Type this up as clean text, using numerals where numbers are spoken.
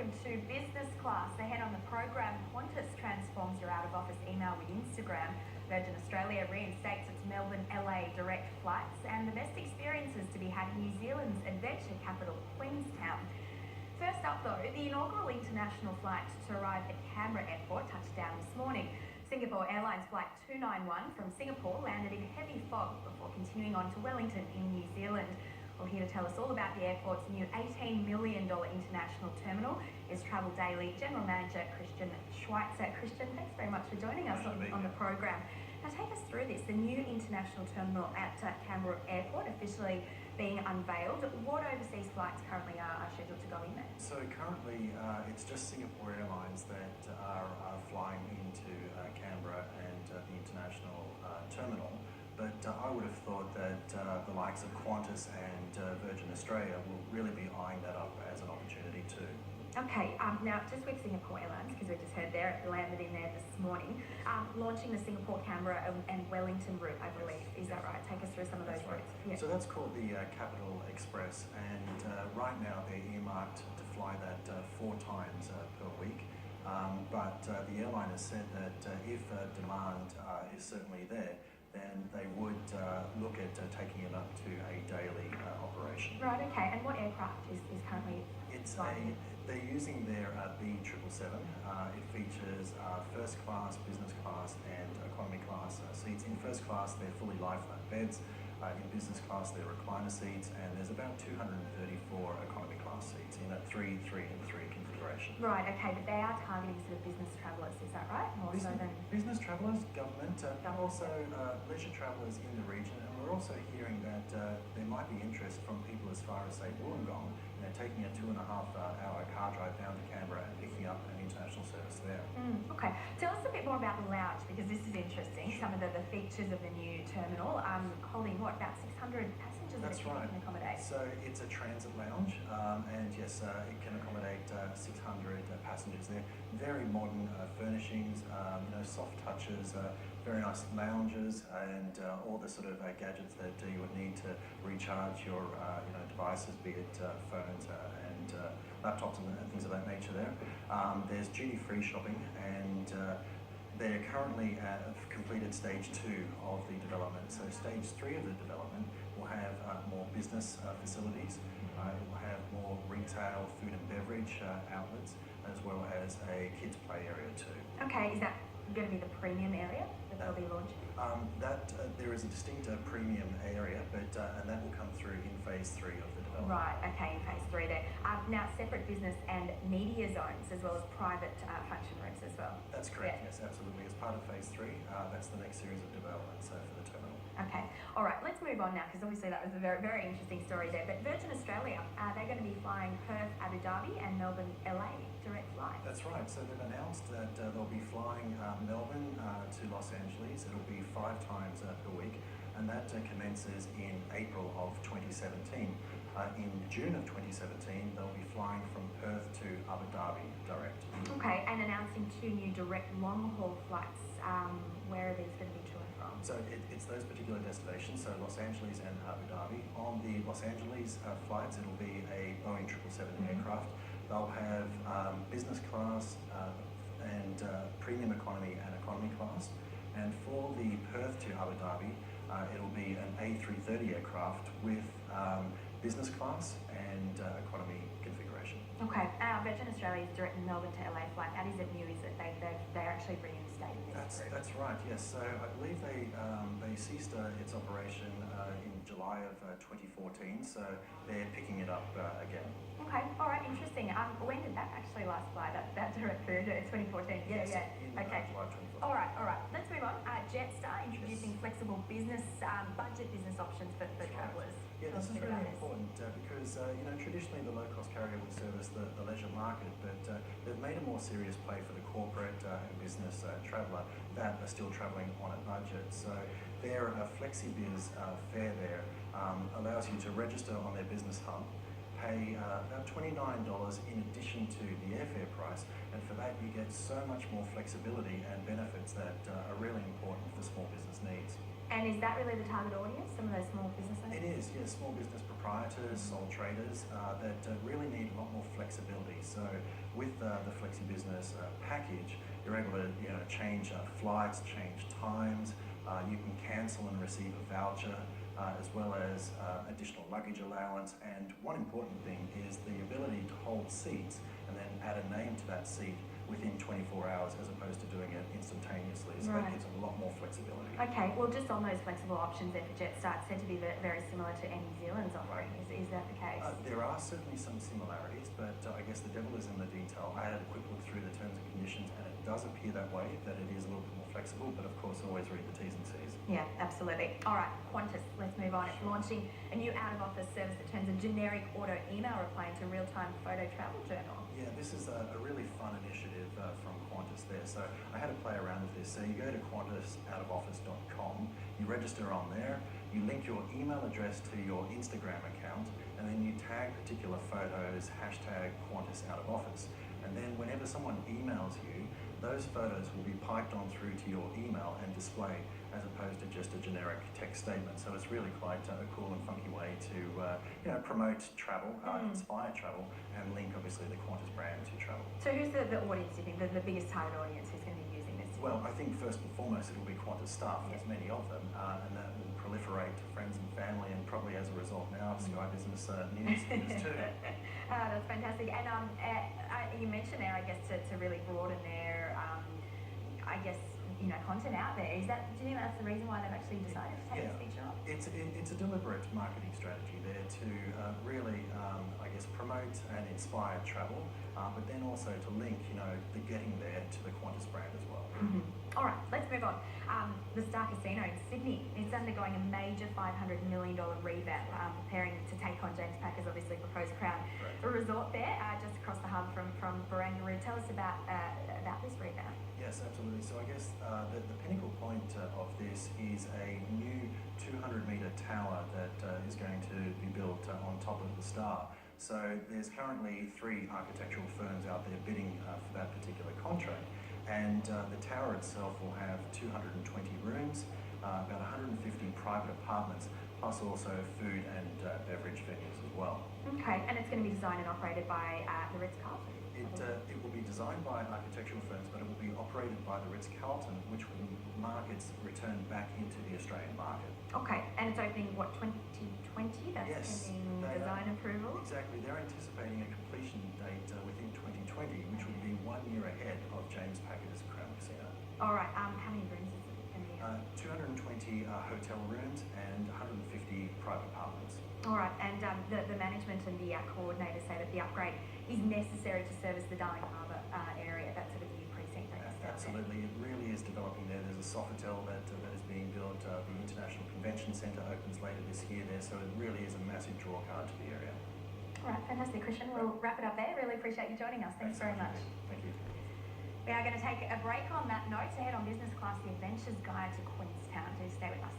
welcome to Business Class. Ahead on the program, Qantas transforms your out-of-office email with Instagram. Virgin Australia reinstates its Melbourne LA direct flights, and the best experiences to be had in New Zealand's adventure capital, Queenstown. First up though, the inaugural international flight to arrive at Canberra Airport touched down this morning. Singapore Airlines Flight 291 from Singapore landed in heavy fog before continuing on to Wellington in New Zealand. Well, here to tell us all about the airport's new $18 million international terminal is Travel Daily General Manager Christian Schweitzer. Christian, thanks very much for joining us on the program. Now take us through this, the new international terminal at Canberra Airport officially being unveiled. What overseas flights currently are scheduled to go in there? So currently it's just Singapore Airlines that are flying into Canberra and the international terminal. But I would have thought that the likes of Qantas and Virgin Australia will really be eyeing that up as an opportunity too. Okay, now just with Singapore Airlines, because we just heard there, it landed in there this morning, launching the Singapore, Canberra and Wellington route, I believe. Is that right? Take us through some of those routes. Yeah. So that's called the Capital Express, and right now they're earmarked to fly that 4 times per week. But the airline has said that if demand is certainly there, then they would look at taking it up to a daily operation. Right, okay. And what aircraft is currently flying? They're using their B777. It features first class, business class and economy class seats. In first class, they're fully lie-flat beds. In business class, they're recliner seats, and there's about 234 economy class seats in a 3, 3 and 3 configuration. Right, okay, but they are targeting sort of business travellers, is that right? More so than business travellers, government, and also leisure travellers in the region. And we're also hearing that there might be interest from people as far as, say, Wollongong, taking a 2.5-hour car drive down to Canberra and picking up an international service there. Okay, tell us a bit more about the lounge, because this is interesting. Sure. Some of the features of the new terminal, holding what, about 600 passengers? That's right. It can accommodate. So it's a transit lounge, and yes, it can accommodate 600 passengers there. Very modern furnishings, soft touches, very nice lounges, and all the sort of gadgets that you would need to recharge your devices, be it phones and laptops and things of that nature there. There's duty-free shopping, and they're currently have completed stage 2 of the development. So stage 3 of the development will have more business facilities. It will have more retail, food and beverage outlets, as well as a kids play area too. Okay, is that going to be the premium area that they'll be launching? There is a distinct premium area, but and that will come through in phase 3 of the development. Right, okay, in phase 3 there. Now separate business and media zones, as well as private function rooms as well. That's correct, yes, absolutely. As part of phase 3, that's the next series of developments for the terminal. Okay, all right, let's move on now, because obviously that was a very, very interesting story there. But Virgin Australia, they're going to be flying Perth, Abu Dhabi and Melbourne, LA direct flights. That's right, so they've announced that they'll be flying Melbourne to Los Angeles. It'll be 5 times per week, and that commences in April of 2017. In June of 2017, they'll be flying from Perth to Abu Dhabi direct. Okay, and announcing 2 new direct long-haul flights. Where are these going to be to and from? So it's those particular destinations, so Los Angeles and Abu Dhabi. On the Los Angeles flights, it'll be a Boeing 777 aircraft. They'll have business class and premium economy and economy class. And for the Perth to Abu Dhabi, it'll be an A330 aircraft with business class and economy configuration. Okay, Virgin Australia's direct Melbourne to LA flight, that isn't new, is it? They're actually reinstating this. That's right, yes. So I believe they ceased its operation in July of 2014, so they're picking it up again. Okay, all right, interesting. When did that actually last fly, that direct through 2014? Yes, yeah. Okay. July 2014. All right. Let's move on. Jetstar introducing flexible business, budget business options for travellers. Yeah, this is really important because traditionally the low-cost carrier would service the leisure market, but they've made a more serious play for the corporate and business traveller that are still travelling on a budget. So their FlexiBiz fare there allows you to register on their business hub, pay about $29 in addition to the airfare price, and for that you get so much more flexibility and benefits that are really important for small business needs. And is that really the target audience, some of those small business owners? It is, yes, small business proprietors, sole traders that really need a lot more flexibility. So with the Flexi Business package, you're able to change flights, change times. You can cancel and receive a voucher, as well as additional luggage allowance. And one important thing is the ability to hold seats and then add a name to that seat within 24 hours as opposed to doing it instantaneously. So that gives a lot more flexibility. Okay, well just on those flexible options there for Jetstar, it's said to be very similar to Air New Zealand's offering. Is that the case? There are certainly some similarities, but I guess the devil is in the detail. I had a quick look through the terms and conditions and it does appear that way, that it is a little bit more flexible, but of course always read the T's and C's. Yeah, absolutely. All right, Qantas, let's move on. It's launching a new out-of-office service that turns a generic auto email reply into real-time photo travel journal. Yeah, this is a really fun initiative from Qantas there. So I had to play around with this. So you go to qantasoutofoffice.com, you register on there, you link your email address to your Instagram account, and then you tag particular photos, hashtag Qantas out of office. And then whenever someone emails you, those photos will be piped on through to your email and displayed as opposed to just a generic text statement. So it's really quite a cool and funky way to promote travel, inspire travel, and link obviously the Qantas brand to travel. So who's the audience, you think, the biggest target audience who's going to be using this? Well, I think first and foremost it'll be Qantas staff. There's many of them, and that will proliferate to friends and family, and probably as a result now Sky Business News too. That's fantastic. And you mentioned there, I guess, to really broaden their, content out there. Do you think that's the reason why they've actually decided to take this feature on? It's a deliberate marketing strategy there to really, promote and inspire travel, but then also to link, the getting there to the Qantas brand as well. Mm-hmm. All right, let's move on. The Star Casino in Sydney is undergoing a major $500 million revamp, preparing to take on James Packer's obviously proposed Crown Resort there, just across the harbour from Barangaroo. Tell us about this revamp. Yes, absolutely. So I guess the pinnacle point of this is a new 200-metre tower that is going to be built on top of the Star. So there's currently 3 architectural firms out there bidding for that particular contract. And the tower itself will have 220 rooms, about 150 private apartments, plus also food and beverage venues as well. Okay, and it's going to be designed and operated by the Ritz-Carlton? It will be designed by architectural firms, but it will be operated by the Ritz-Carlton, which will mark its return back into the Australian market. Okay, and it's opening, 2020? That's pending design approval? Exactly. They're anticipating a completion date within 2020, which will be 1 year ahead of James Packer's Crown Casino. All right, how many rooms is it going to be? 220 hotel rooms and 150 private apartments. All right, and the management and the coordinators say that the upgrade is necessary to service the Darling Harbour area, that sort of new precinct. Absolutely, it really is developing there. There's a Sofitel that is being built. The International Convention Centre opens later this year there, so it really is a massive draw card to the area. All right, fantastic, Christian. We'll wrap it up there. Really appreciate you joining us. Thanks very much. Thank you. We are going to take a break on that note to head on business class, the Adventures Guide to Queenstown. Do stay with us.